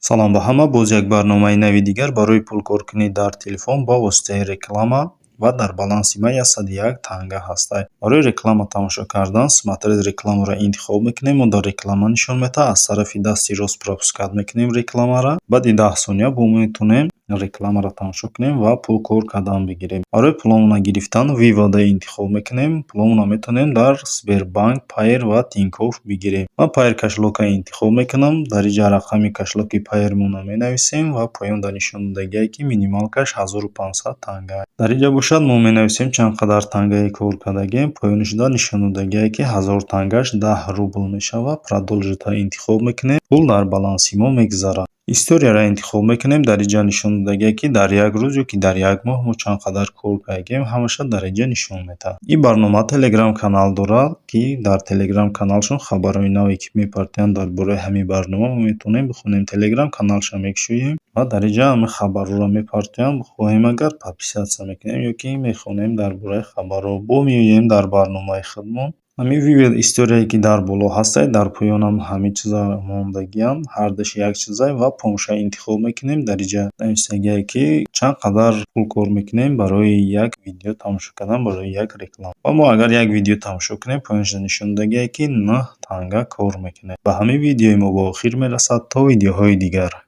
Салом ба ҳама. Боз як барномаи нави дигар барои пулкоркунӣ дар телефон бо воситаи реклама ва дар баланси ман 101 танга ҳастай. Барои реклама тамошо кардан смотреть рекламаро интихоб мекунем. Он дар реклама нишон медиҳад. Аз тарафи дасти рост пропускат мекунем рекламаро. Баъди 10 сония бо метавонем рекламаро тамошо кунем ва пул кор кардан бигирем. Барои пулонро гирифтан вивода интихоб мекунем. Пулонро метавонем дар Сбербанк, Payer ва Тинькофф бигирем. Ман Payer кашлока интихоб мекунам. Дариҷа рақами кашлоки Payer-монро менависем ва поён дар нишондагие ки минимал каш 1500 танга. Дариҷа бошад мо менависем чанд қадар тангаи кор кардагем. Поёнишда нишондагие ки 1000 тангаш 10 рубл мешавад. Продолжитро интихоб мекунем. Пул дар баланси мо мегзарад. Историяро интихоб мекунем. Дариҷа нишондагие ки дар як рӯз ё ки дар як моҳ мо чанд қадар кор кардагем ҳамаша дариҷа нишон медиҳад. Ин барнома Telegram канал дорад ки дар Telegram каналшон хабарҳои наве ки мепартоянд дар бораи ҳамин барнома мо метавонем бихонем. Telegram каналшон мекушоем ва дариҷа ҳамин хабарҳоро мепартоянд. Бихоҳем агар подписатсия мекунем ё ки мехонем дар бораи хабарҳо. Бо меоем дар барномаи худмон. Ҳамин видео историяе ки дар боло ҳастай дар поёнам ҳамин чиза мондагиам. Ҳардаш як чизай ва помоша интихоб мекунем. Дариҷа нависагие ки чанд қадар пул кор мекунем барои як видео тамошо кардан барои як реклама. Ва мо агар як видео тамошо кунем поёнашо нишондагие ки 9 танга кор мекунем. Ба ҳамин видеои мо ба охир мерасад. То видеоҳои дигар.